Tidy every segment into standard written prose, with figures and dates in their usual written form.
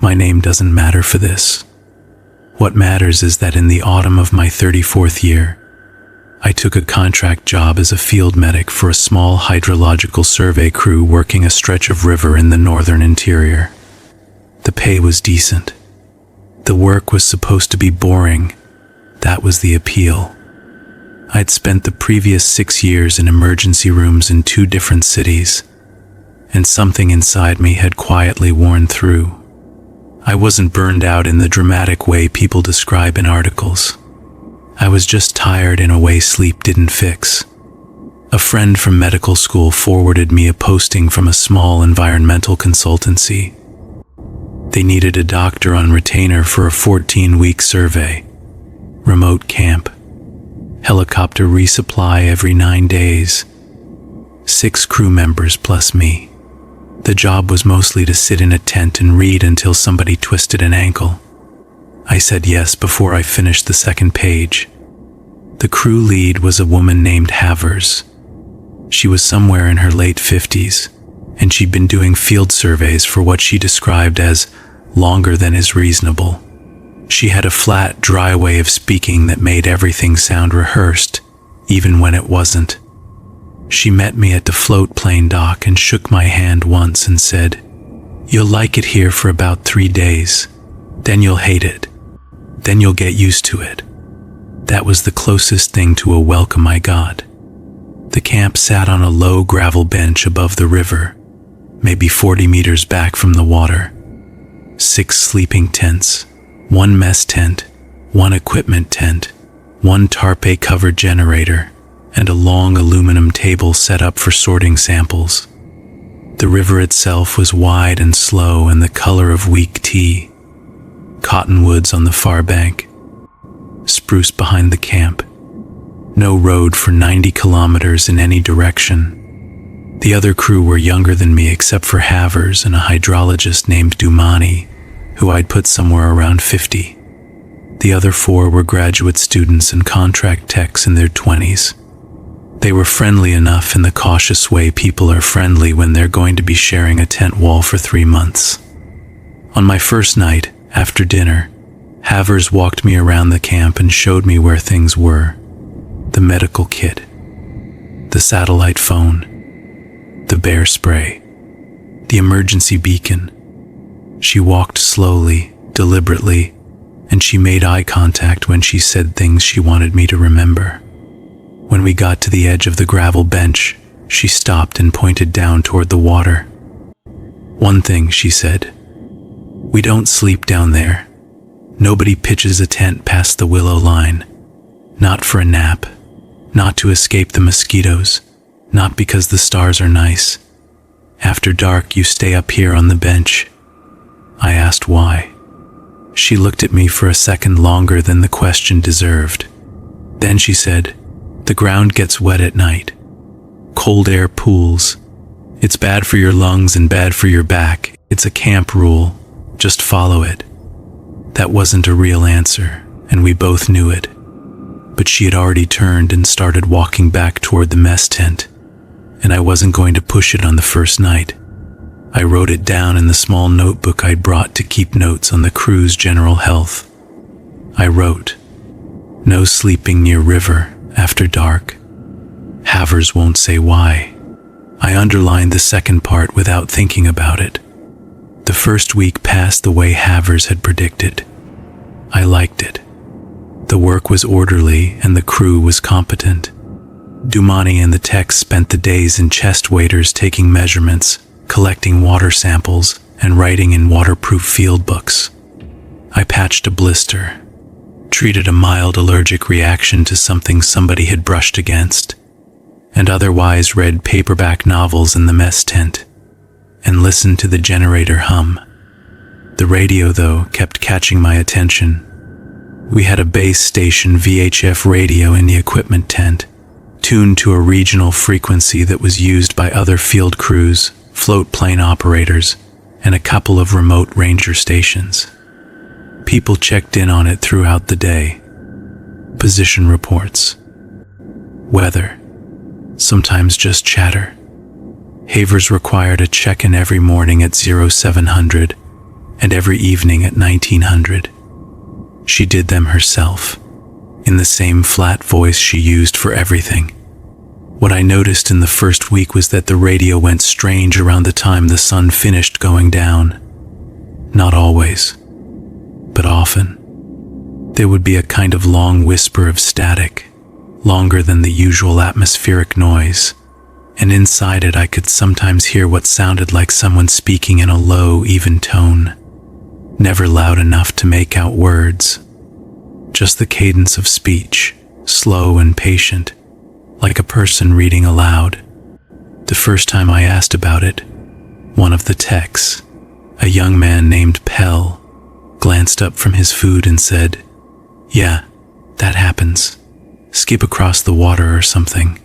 My name doesn't matter for this. What matters is that in the autumn of my 34th year, I took a contract job as a field medic for a small hydrological survey crew working a stretch of river in the northern interior. The pay was decent. The work was supposed to be boring. That was the appeal. I'd spent the previous 6 years in emergency rooms in 2 different cities, and something inside me had quietly worn through. I wasn't burned out in the dramatic way people describe in articles. I was just tired in a way sleep didn't fix. A friend from medical school forwarded me a posting from a small environmental consultancy. They needed a doctor on retainer for a 14-week survey. Remote camp. Helicopter resupply every 9 days. 6 crew members plus me. The job was mostly to sit in a tent and read until somebody twisted an ankle. I said yes before I finished the second page. The crew lead was a woman named Havers. She was somewhere in her late 50s, and she'd been doing field surveys for what she described as longer than is reasonable. She had a flat, dry way of speaking that made everything sound rehearsed, even when it wasn't. She met me at the float plane dock and shook my hand once and said, "You'll like it here for about 3 days. Then you'll hate it. Then you'll get used to it." That was the closest thing to a welcome I got. The camp sat on a low gravel bench above the river, maybe 40 meters back from the water. 6 sleeping tents, 1 mess tent, 1 equipment tent, 1 tarp-covered generator, and a long aluminum table set up for sorting samples. The river itself was wide and slow and the color of weak tea. Cottonwoods on the far bank. Spruce behind the camp. No road for 90 kilometers in any direction. The other crew were younger than me except for Havers and a hydrologist named Dumani, who I'd put somewhere around 50. The other 4 were graduate students and contract techs in their 20s. They were friendly enough in the cautious way people are friendly when they're going to be sharing a tent wall for 3 months. On my first night, after dinner, Havers walked me around the camp and showed me where things were. The medical kit, the satellite phone, the bear spray, the emergency beacon. She walked slowly, deliberately, and she made eye contact when she said things she wanted me to remember. When we got to the edge of the gravel bench, she stopped and pointed down toward the water. "One thing," she said. "We don't sleep down there. Nobody pitches a tent past the willow line. Not for a nap. Not to escape the mosquitoes. Not because the stars are nice. After dark, you stay up here on the bench." I asked why. She looked at me for a second longer than the question deserved. Then she said, "The ground gets wet at night. Cold air pools. It's bad for your lungs and bad for your back. It's a camp rule. Just follow it." That wasn't a real answer, and we both knew it. But she had already turned and started walking back toward the mess tent, and I wasn't going to push it on the first night. I wrote it down in the small notebook I'd brought to keep notes on the crew's general health. I wrote, "No sleeping near river after dark." Havers won't say why. I underlined the second part without thinking about it. The first week passed the way Havers had predicted. I liked it. The work was orderly and the crew was competent. Dumani and the techs spent the days in chest waders taking measurements, collecting water samples, and writing in waterproof field books. I patched a blister, treated a mild allergic reaction to something somebody had brushed against, and otherwise read paperback novels in the mess tent, and listened to the generator hum. The radio, though, kept catching my attention. We had a base station VHF radio in the equipment tent, tuned to a regional frequency that was used by other field crews, float plane operators, and a couple of remote ranger stations. People checked in on it throughout the day. Position reports. Weather. Sometimes just chatter. Havers required a check-in every morning at 0700, and every evening at 1900. She did them herself, in the same flat voice she used for everything. What I noticed in the first week was that the radio went strange around the time the sun finished going down. Not always, but often. There would be a kind of long whisper of static, longer than the usual atmospheric noise, and inside it I could sometimes hear what sounded like someone speaking in a low, even tone, never loud enough to make out words, just the cadence of speech, slow and patient, like a person reading aloud. The first time I asked about it, one of the techs, a young man named Pell, glanced up from his food and said, "Yeah, that happens. Skip across the water or something.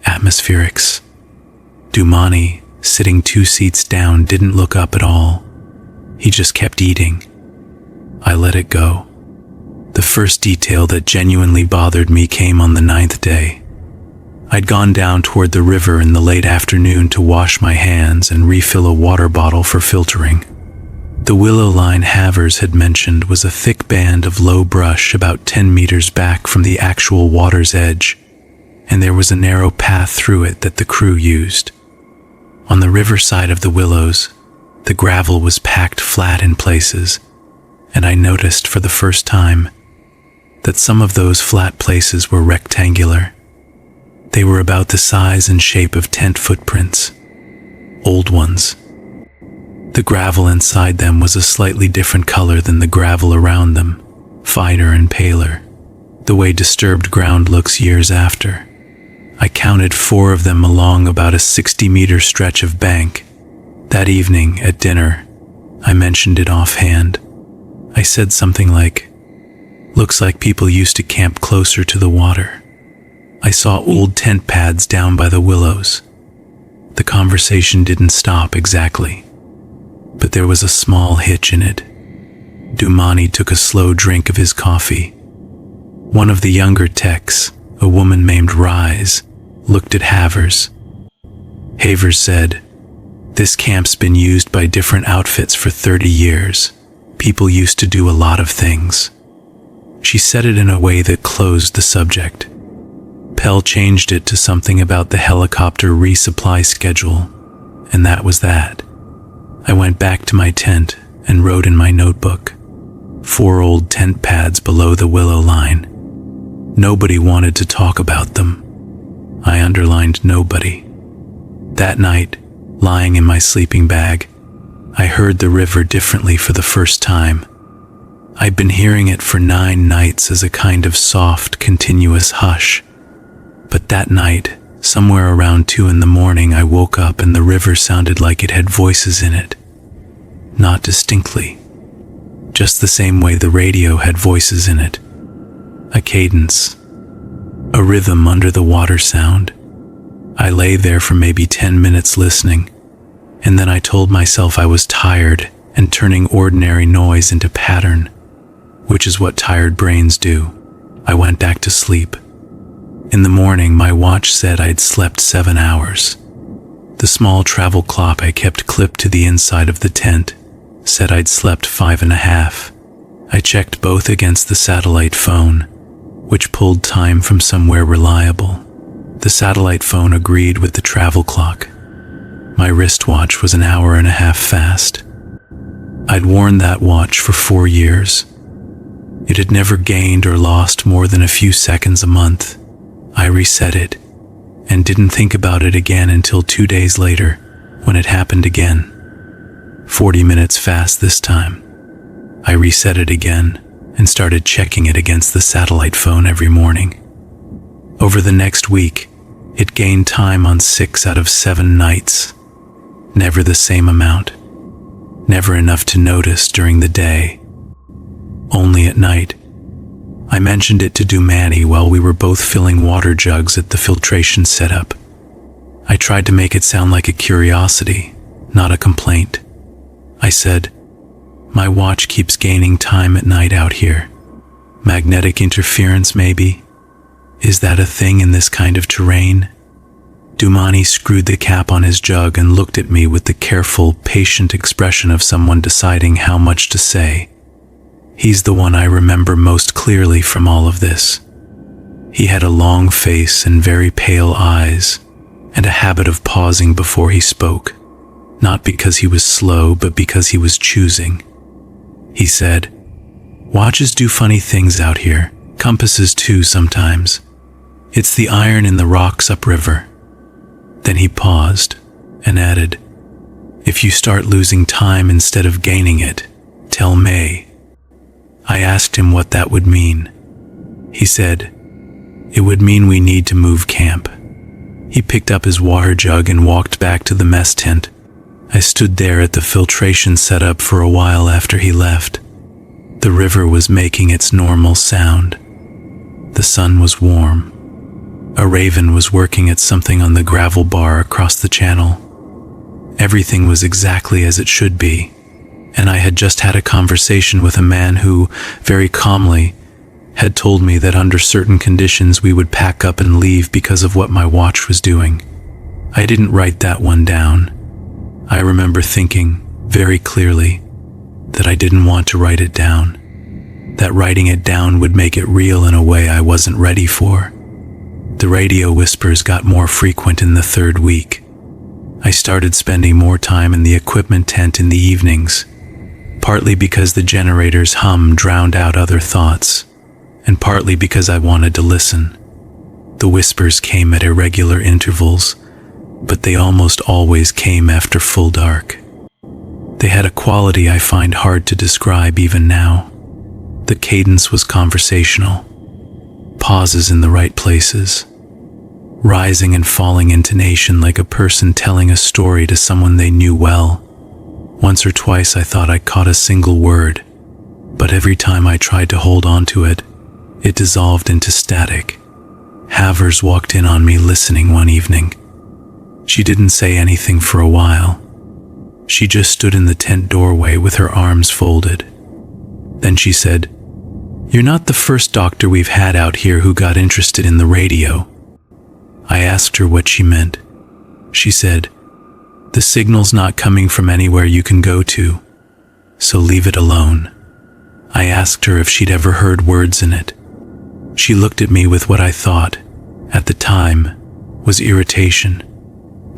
Atmospherics." Dumani, sitting 2 seats down, didn't look up at all. He just kept eating. I let it go. The first detail that genuinely bothered me came on the 9th day. I'd gone down toward the river in the late afternoon to wash my hands and refill a water bottle for filtering. The willow line Havers had mentioned was a thick band of low brush about 10 meters back from the actual water's edge, and there was a narrow path through it that the crew used. On the river side of the Willows, the gravel was packed flat in places, and I noticed for the first time that some of those flat places were rectangular. They were about the size and shape of tent footprints, old ones. The gravel inside them was a slightly different color than the gravel around them, finer and paler, the way disturbed ground looks years after. I counted 4 of them along about a 60-meter stretch of bank. That evening, at dinner, I mentioned it offhand. I said something like, "Looks like people used to camp closer to the water." I saw old tent pads down by the Willows. The conversation didn't stop exactly, but there was a small hitch in it. Dumani took a slow drink of his coffee. One of the younger techs, a woman named Rise, looked at Havers. Havers said, "This camp's been used by different outfits for 30 years. People used to do a lot of things." She said it in a way that closed the subject. Pell changed it to something about the helicopter resupply schedule, and that was that. I went back to my tent and wrote in my notebook, 4 old tent pads below the willow line. Nobody wanted to talk about them. I underlined nobody. That night, lying in my sleeping bag, I heard the river differently for the first time. I'd been hearing it for 9 nights as a kind of soft, continuous hush. But that night, somewhere around 2 in the morning, I woke up and the river sounded like it had voices in it. Not distinctly, just the same way the radio had voices in it. A cadence, a rhythm under the water sound. I lay there for maybe 10 minutes listening, and then I told myself I was tired and turning ordinary noise into pattern, which is what tired brains do. I went back to sleep. In the morning, my watch said I'd slept 7 hours. The small travel clock I kept clipped to the inside of the tent said I'd slept 5.5. I checked both against the satellite phone, which pulled time from somewhere reliable. The satellite phone agreed with the travel clock. My wristwatch was 1.5 hours fast. I'd worn that watch for 4 years. It had never gained or lost more than a few seconds a month. I reset it, and didn't think about it again until 2 days later, when it happened again. 40 minutes fast this time. I reset it again, and started checking it against the satellite phone every morning. Over the next week, it gained time on 6 out of 7 nights. Never the same amount. Never enough to notice during the day. Only at night. I mentioned it to Dumani while we were both filling water jugs at the filtration setup. I tried to make it sound like a curiosity, not a complaint. I said, "My watch keeps gaining time at night out here. Magnetic interference, maybe? Is that a thing in this kind of terrain?" Dumani screwed the cap on his jug and looked at me with the careful, patient expression of someone deciding how much to say. He's the one I remember most clearly from all of this. He had a long face and very pale eyes, and a habit of pausing before he spoke, not because he was slow, but because he was choosing. He said, "Watches do funny things out here, compasses too sometimes. It's the iron in the rocks upriver." Then he paused and added, "If you start losing time instead of gaining it, tell May." I asked him what that would mean. He said, "It would mean we need to move camp." He picked up his water jug and walked back to the mess tent. I stood there at the filtration setup for a while after he left. The river was making its normal sound. The sun was warm. A raven was working at something on the gravel bar across the channel. Everything was exactly as it should be, and I had just had a conversation with a man who, very calmly, had told me that under certain conditions we would pack up and leave because of what my watch was doing. I didn't write that one down. I remember thinking, very clearly, that I didn't want to write it down, that writing it down would make it real in a way I wasn't ready for. The radio whispers got more frequent in the third week. I started spending more time in the equipment tent in the evenings, partly because the generator's hum drowned out other thoughts, and partly because I wanted to listen. The whispers came at irregular intervals, but they almost always came after full dark. They had a quality I find hard to describe even now. The cadence was conversational, pauses in the right places, rising and falling intonation like a person telling a story to someone they knew well. Once or twice I thought I caught a single word, but every time I tried to hold on to it, it dissolved into static. Havers walked in on me listening one evening. She didn't say anything for a while. She just stood in the tent doorway with her arms folded. Then she said, "You're not the first doctor we've had out here who got interested in the radio." I asked her what she meant. She said, "The signal's not coming from anywhere you can go to, so leave it alone." I asked her if she'd ever heard words in it. She looked at me with what I thought, at the time, was irritation.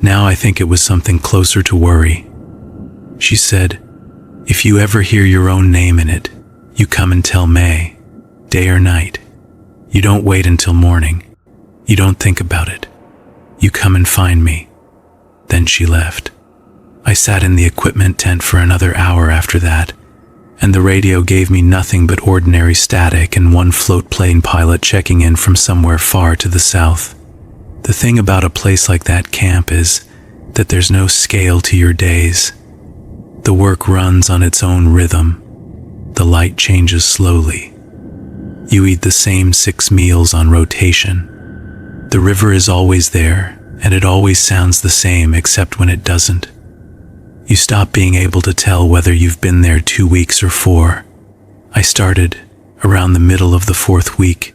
Now I think it was something closer to worry. She said, "If you ever hear your own name in it, you come and tell May, day or night. You don't wait until morning. You don't think about it. You come and find me." Then she left. I sat in the equipment tent for another hour after that, and the radio gave me nothing but ordinary static and one float plane pilot checking in from somewhere far to the south. The thing about a place like that camp is that there's no scale to your days. The work runs on its own rhythm. The light changes slowly. You eat the same 6 meals on rotation. The river is always there, and it always sounds the same except when it doesn't. You stop being able to tell whether you've been there 2 weeks or 4. I started, around the middle of the 4th week,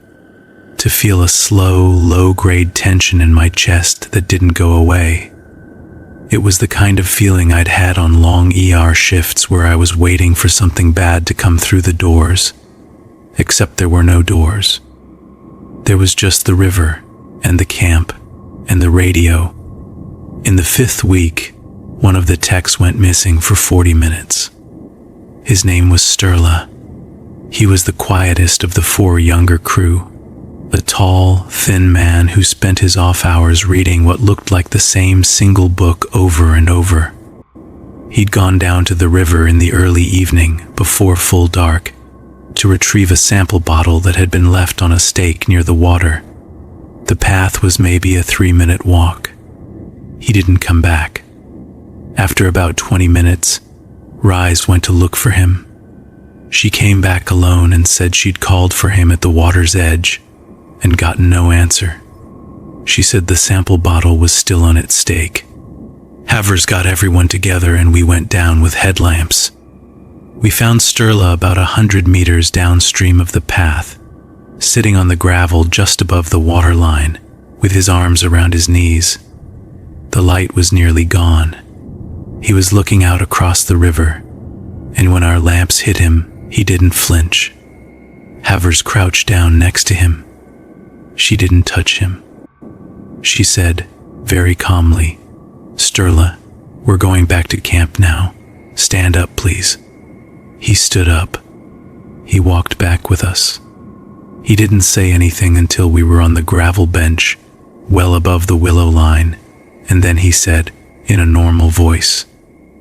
to feel a slow, low-grade tension in my chest that didn't go away. It was the kind of feeling I'd had on long ER shifts where I was waiting for something bad to come through the doors, except there were no doors. There was just the river, and the camp, and the radio. In the 5th week, one of the techs went missing for 40 minutes. His name was Sturla. He was the quietest of the 4 younger crew, a tall, thin man who spent his off hours reading what looked like the same single book over and over. He'd gone down to the river in the early evening, before full dark, to retrieve a sample bottle that had been left on a stake near the water. The path was maybe a 3-minute walk. He didn't come back. After about 20 minutes, Rise went to look for him. She came back alone and said she'd called for him at the water's edge and gotten no answer. She said the sample bottle was still on its stake. Havers got everyone together and we went down with headlamps. We found Sturla about 100 meters downstream of the path, sitting on the gravel just above the water line, with his arms around his knees. The light was nearly gone. He was looking out across the river, and when our lamps hit him, he didn't flinch. Havers crouched down next to him. She didn't touch him. She said, very calmly, "Sturla, we're going back to camp now. Stand up, please." He stood up. He walked back with us. He didn't say anything until we were on the gravel bench, well above the willow line, and then he said, in a normal voice,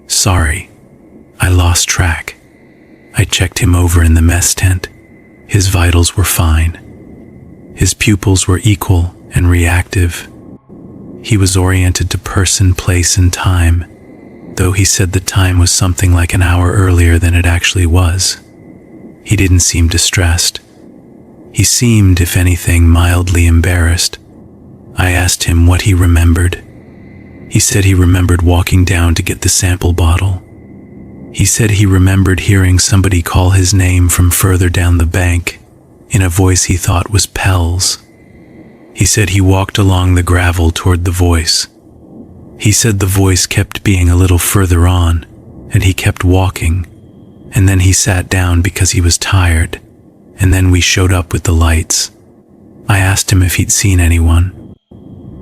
"Sorry, I lost track." I checked him over in the mess tent. His vitals were fine. His pupils were equal and reactive. He was oriented to person, place, and time, though he said the time was something like an hour earlier than it actually was. He didn't seem distressed. He seemed, if anything, mildly embarrassed. I asked him what he remembered. He said he remembered walking down to get the sample bottle. He said he remembered hearing somebody call his name from further down the bank, in a voice he thought was Pell's. He said he walked along the gravel toward the voice. He said the voice kept being a little further on, and he kept walking, and then he sat down because he was tired, and then we showed up with the lights. I asked him if he'd seen anyone.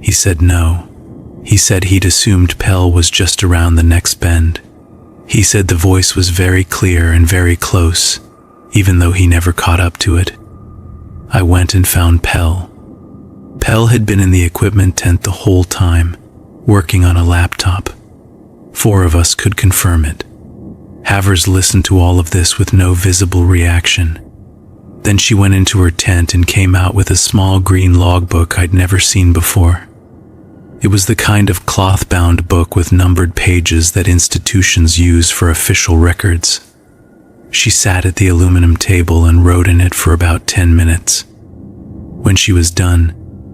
He said no. He said he'd assumed Pell was just around the next bend. He said the voice was very clear and very close, even though he never caught up to it. I went and found Pell. Pell had been in the equipment tent the whole time, working on a laptop. 4 of us could confirm it. Havers listened to all of this with no visible reaction. Then she went into her tent and came out with a small green logbook I'd never seen before. It was the kind of cloth-bound book with numbered pages that institutions use for official records. She sat at the aluminum table and wrote in it for about 10 minutes. When she was done,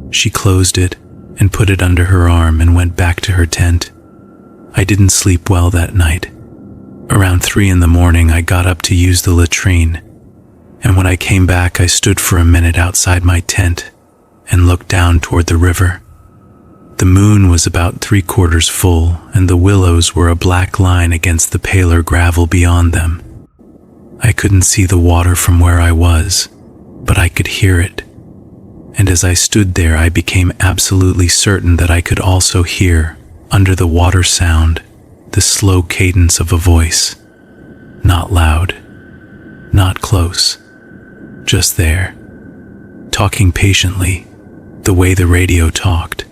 she closed it and put it under her arm and went back to her tent. I didn't sleep well that night. Around 3 in the morning, I got up to use the latrine, and when I came back, I stood for a minute outside my tent and looked down toward the river. The moon was about 3/4 full, and the willows were a black line against the paler gravel beyond them. I couldn't see the water from where I was, but I could hear it. And as I stood there, I became absolutely certain that I could also hear, under the water sound, the slow cadence of a voice. Not loud, not close, just there, talking patiently, the way the radio talked.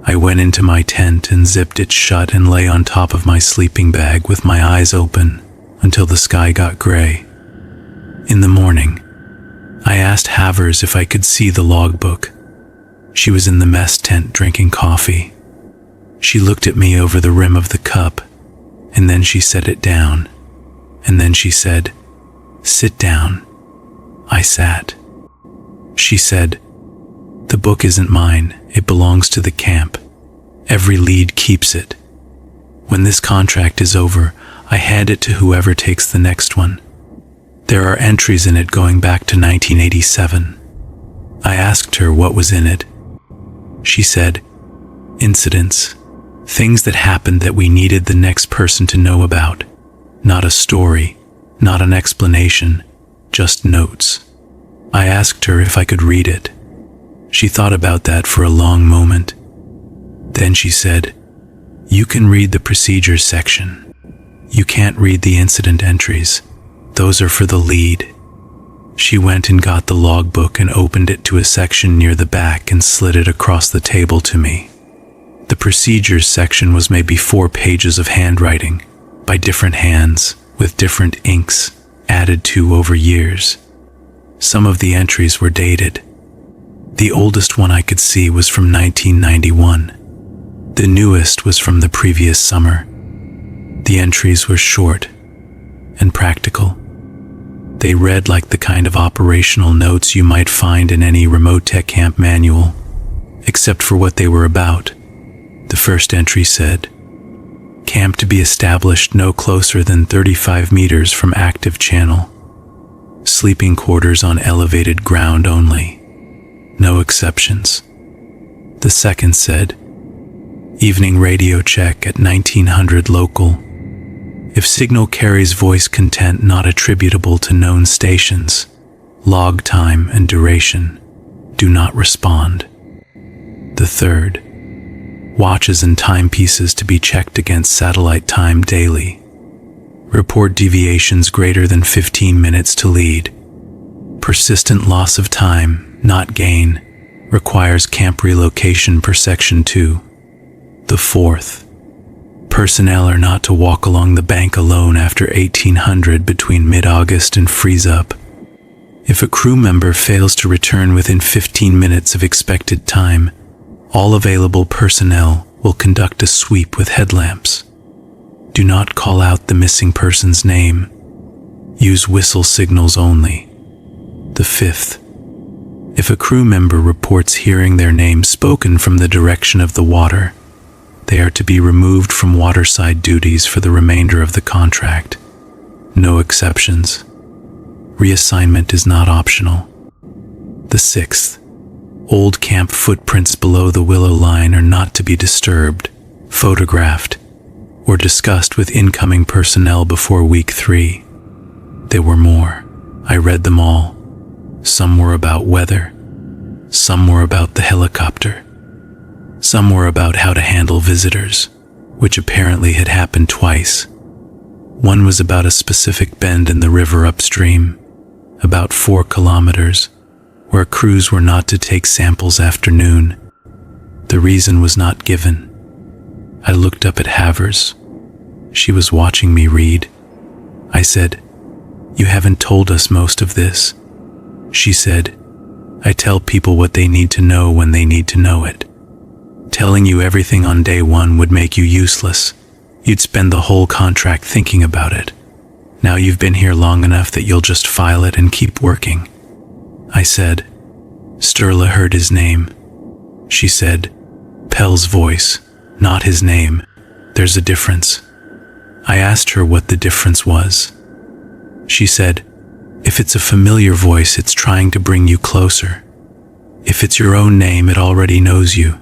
I went into my tent and zipped it shut and lay on top of my sleeping bag with my eyes open until the sky got gray. In the morning, I asked Havers if I could see the logbook. She was in the mess tent drinking coffee. She looked at me over the rim of the cup, and then she set it down. And then she said, "Sit down." I sat. She said, "The book isn't mine. It belongs to the camp. Every lead keeps it. When this contract is over, I hand it to whoever takes the next one. There are entries in it going back to 1987. I asked her what was in it. She said, "Incidents, things that happened that we needed the next person to know about. Not a story, not an explanation, just notes." I asked her if I could read it. She thought about that for a long moment. Then she said, "You can read the procedures section. You can't read the incident entries. Those are for the lead." She went and got the logbook and opened it to a section near the back and slid it across the table to me. The procedures section was maybe 4 pages of handwriting, by different hands, with different inks, added to over years. Some of the entries were dated. The oldest one I could see was from 1991. The newest was from the previous summer. The entries were short and practical. They read like the kind of operational notes you might find in any remote tech camp manual, except for what they were about. The first entry said, "Camp to be established no closer than 35 meters from active channel. Sleeping quarters on elevated ground only. No exceptions." The second said, Evening radio check at 1900 local. If signal carries voice content not attributable to known stations, log time and duration, do not respond. The third, watches and timepieces to be checked against satellite time daily. Report deviations greater than 15 minutes to lead. Persistent loss of time, not gain, requires camp relocation per Section 2. The fourth, personnel are not to walk along the bank alone after 1800 between mid-August and freeze-up. If a crew member fails to return within 15 minutes of expected time, all available personnel will conduct a sweep with headlamps. Do not call out the missing person's name. Use whistle signals only. The fifth, if a crew member reports hearing their name spoken from the direction of the water, they are to be removed from waterside duties for the remainder of the contract. No exceptions. Reassignment is not optional. The sixth, old camp footprints below the Willow line are not to be disturbed, photographed, or discussed with incoming personnel before week 3. There were more. I read them all. Some were about weather. Some were about the helicopter. Some were about how to handle visitors, which apparently had happened twice. One was about a specific bend in the river upstream, about 4 kilometers, where crews were not to take samples after noon. The reason was not given. I looked up at Havers. She was watching me read. I said, "You haven't told us most of this." She said, "I tell people what they need to know when they need to know it. Telling you everything on day 1 would make you useless. You'd spend the whole contract thinking about it. Now you've been here long enough that you'll just file it and keep working." I said, "Sturla heard his name." She said, "Pell's voice, not his name. There's a difference." I asked her what the difference was. She said, "If it's a familiar voice, it's trying to bring you closer. If it's your own name, it already knows you.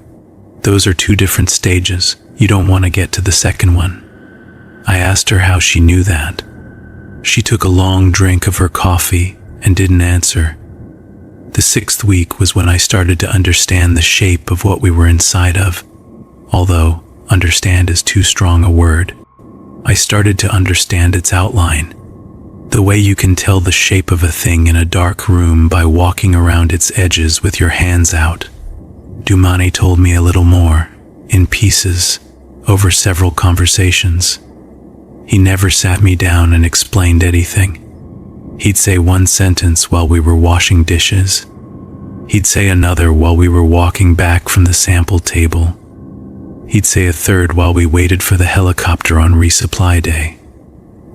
Those are 2 different stages. You don't want to get to the second one." I asked her how she knew that. She took a long drink of her coffee and didn't answer. The 6th week was when I started to understand the shape of what we were inside of, although understand is too strong a word. I started to understand its outline, the way you can tell the shape of a thing in a dark room by walking around its edges with your hands out. Dumani told me a little more, in pieces, over several conversations. He never sat me down and explained anything. He'd say one sentence while we were washing dishes. He'd say another while we were walking back from the sample table. He'd say a third while we waited for the helicopter on resupply day.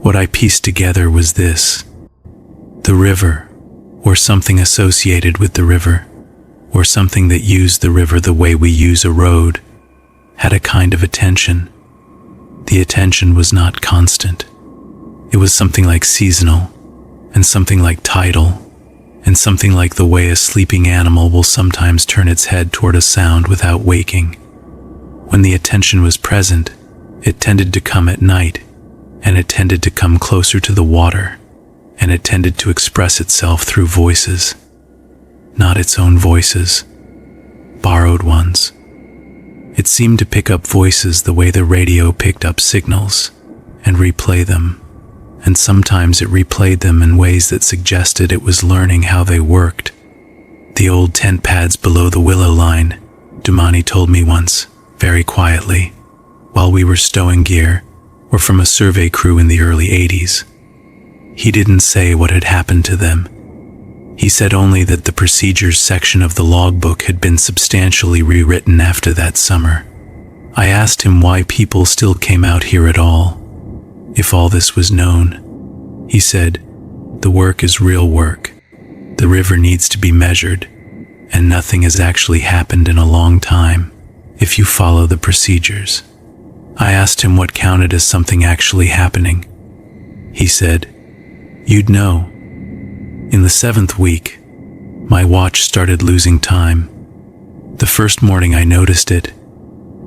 What I pieced together was this: the river, or something associated with the river, or something that used the river the way we use a road, had a kind of attention. The attention was not constant. It was something like seasonal, and something like tidal, and something like the way a sleeping animal will sometimes turn its head toward a sound without waking. When the attention was present, it tended to come at night, and it tended to come closer to the water, and it tended to express itself through voices. Not its own voices, borrowed ones. It seemed to pick up voices the way the radio picked up signals, and replay them, and sometimes it replayed them in ways that suggested it was learning how they worked. The old tent pads below the Willow line, Dumani told me once, very quietly, while we were stowing gear, were from a survey crew in the early 80s. He didn't say what had happened to them. He said only that the procedures section of the logbook had been substantially rewritten after that summer. I asked him why people still came out here at all, if all this was known. He said, "The work is real work. The river needs to be measured, and nothing has actually happened in a long time if you follow the procedures." I asked him what counted as something actually happening. He said, "You'd know. In the 7th week, my watch started losing time. The first morning I noticed it.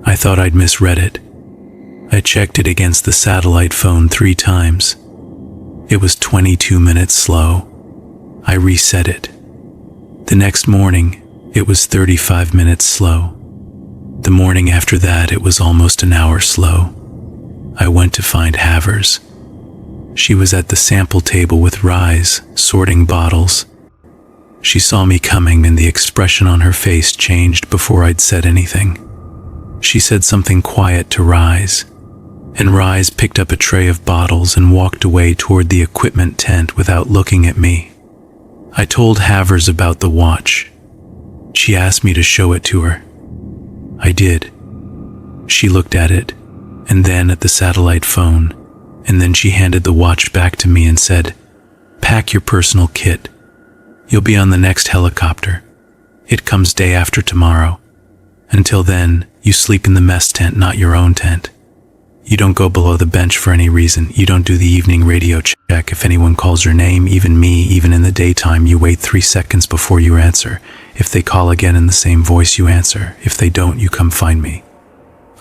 I thought I'd misread it. I checked it against the satellite phone 3 times. It was 22 minutes slow. I reset it. The next morning, it was 35 minutes slow. The morning after that, it was almost an hour slow. I went to find Havers. She was at the sample table with Rise, sorting bottles. She saw me coming and the expression on her face changed before I'd said anything. She said something quiet to Rise, and Rise picked up a tray of bottles and walked away toward the equipment tent without looking at me. I told Havers about the watch. She asked me to show it to her. I did. She looked at it, and then at the satellite phone, and then she handed the watch back to me and said, "Pack your personal kit. You'll be on the next helicopter. It comes day after tomorrow. Until then, you sleep in the mess tent, not your own tent. You don't go below the bench for any reason. You don't do the evening radio check. If anyone calls your name, even me, even in the daytime, you wait 3 seconds before you answer. If they call again in the same voice, you answer. If they don't, you come find me."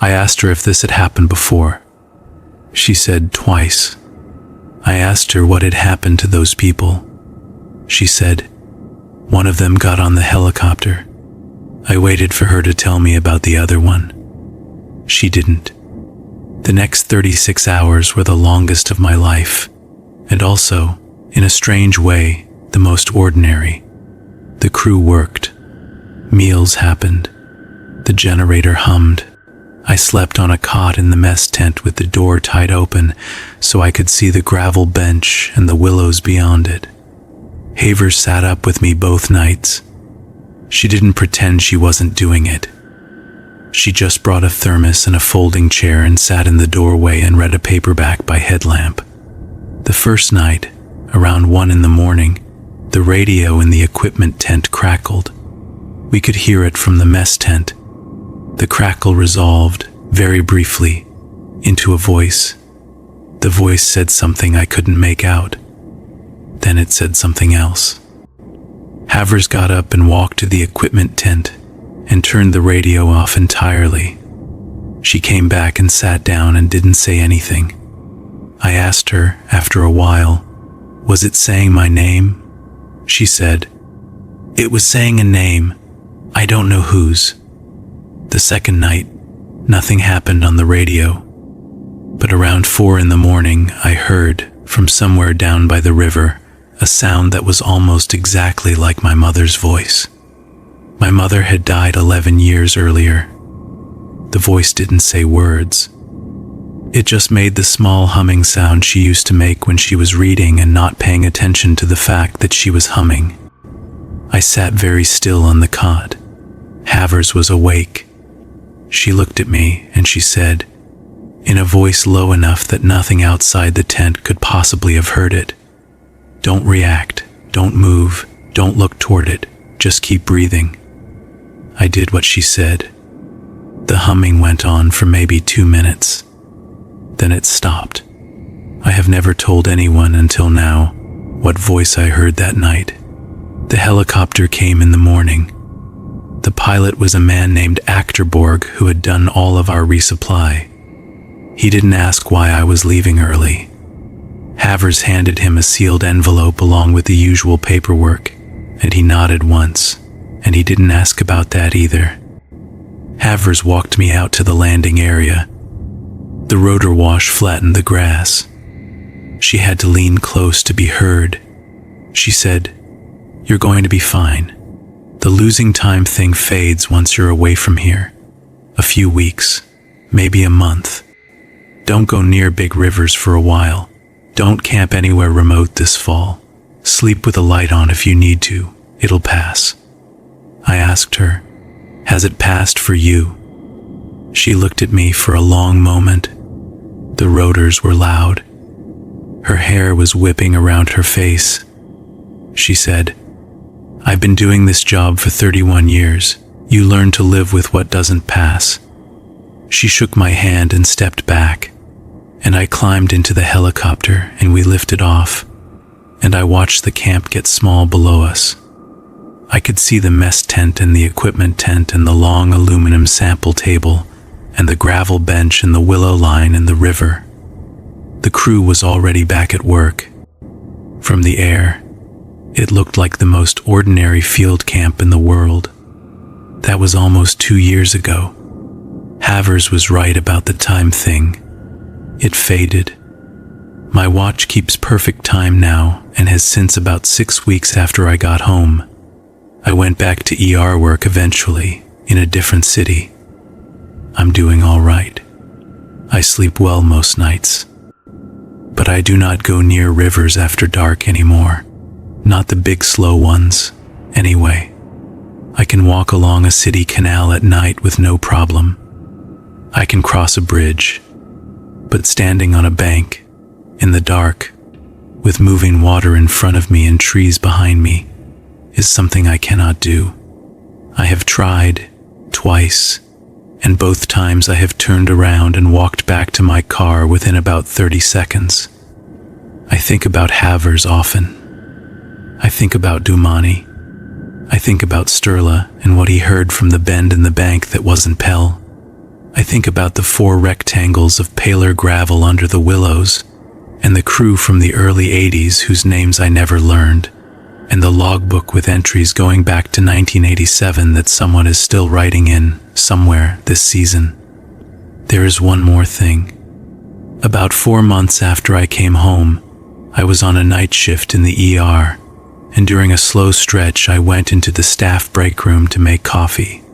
I asked her if this had happened before. She said twice. I asked her what had happened to those people. She said, "One of them got on the helicopter." I waited for her to tell me about the other one. She didn't. The next 36 hours were the longest of my life, and also, in a strange way, the most ordinary. The crew worked. Meals happened. The generator hummed. I slept on a cot in the mess tent with the door tied open so I could see the gravel bench and the willows beyond it. Havers sat up with me both nights. She didn't pretend she wasn't doing it. She just brought a thermos and a folding chair and sat in the doorway and read a paperback by headlamp. The first night, around 1 in the morning, the radio in the equipment tent crackled. We could hear it from the mess tent. The crackle resolved, very briefly, into a voice. The voice said something I couldn't make out. Then it said something else. Havers got up and walked to the equipment tent and turned the radio off entirely. She came back and sat down and didn't say anything. I asked her, after a while, "Was it saying my name?" She said, "It was saying a name. I don't know whose." The second night, nothing happened on the radio. But around 4 in the morning, I heard, from somewhere down by the river, a sound that was almost exactly like my mother's voice. My mother had died 11 years earlier. The voice didn't say words. It just made the small humming sound she used to make when she was reading and not paying attention to the fact that she was humming. I sat very still on the cot. Havers was awake. She looked at me and she said, in a voice low enough that nothing outside the tent could possibly have heard it, "Don't react, don't move, don't look toward it, just keep breathing." I did what she said. The humming went on for maybe 2 minutes. Then it stopped. I have never told anyone until now what voice I heard that night. The helicopter came in the morning. The pilot was a man named Achterborg who had done all of our resupply. He didn't ask why I was leaving early. Havers handed him a sealed envelope along with the usual paperwork, and he nodded once, and he didn't ask about that either. Havers walked me out to the landing area. The rotor wash flattened the grass. She had to lean close to be heard. She said, "You're going to be fine. The losing time thing fades once you're away from here. A few weeks, maybe a month. Don't go near big rivers for a while. Don't camp anywhere remote this fall. Sleep with a light on if you need to. It'll pass." I asked her, "Has it passed for you?" She looked at me for a long moment. The rotors were loud. Her hair was whipping around her face. She said, "I've been doing this job for 31 years. You learn to live with what doesn't pass." She shook my hand and stepped back, and I climbed into the helicopter and we lifted off, and I watched the camp get small below us. I could see the mess tent and the equipment tent and the long aluminum sample table, and the gravel bench and the willow line and the river. The crew was already back at work. From the air, it looked like the most ordinary field camp in the world. That was almost 2 years ago. Havers was right about the time thing. It faded. My watch keeps perfect time now and has since about 6 weeks after I got home. I went back to ER work eventually, in a different city. I'm doing all right. I sleep well most nights. But I do not go near rivers after dark anymore. Not the big slow ones, anyway. I can walk along a city canal at night with no problem. I can cross a bridge. But standing on a bank, in the dark, with moving water in front of me and trees behind me, is something I cannot do. I have tried, twice, and both times I have turned around and walked back to my car within about 30 seconds. I think about Havers often. I think about Dumani. I think about Sturla and what he heard from the bend in the bank that wasn't Pell. I think about the 4 rectangles of paler gravel under the willows, and the crew from the early 80s whose names I never learned, and the logbook with entries going back to 1987 that someone is still writing in, somewhere, this season. There is one more thing. About 4 months after I came home, I was on a night shift in the ER, and during a slow stretch I went into the staff break room to make coffee.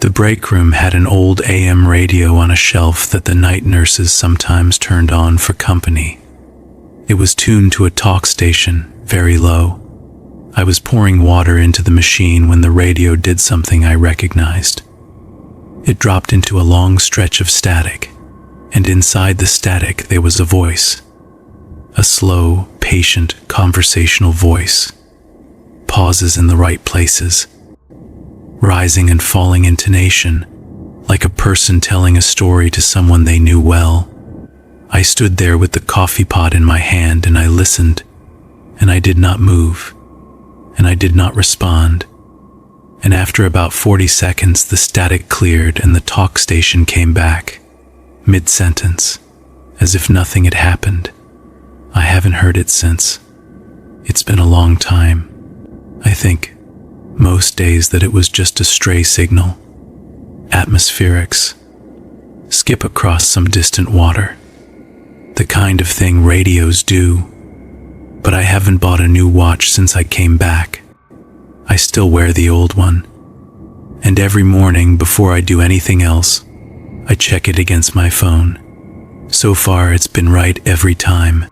The break room had an old AM radio on a shelf that the night nurses sometimes turned on for company. It was tuned to a talk station, very low. I was pouring water into the machine when the radio did something I recognized. It dropped into a long stretch of static, and inside the static there was a voice. A slow, patient, conversational voice. Pauses in the right places. Rising and falling intonation, like a person telling a story to someone they knew well. I stood there with the coffee pot in my hand and I listened, and I did not move, and I did not respond. And after about 40 seconds, the static cleared and the talk station came back, mid-sentence, as if nothing had happened. I haven't heard it since. It's been a long time. I think most days that it was just a stray signal. Atmospherics. Skip across some distant water. The kind of thing radios do. But I haven't bought a new watch since I came back. I still wear the old one. And every morning before I do anything else, I check it against my phone. So far it's been right every time.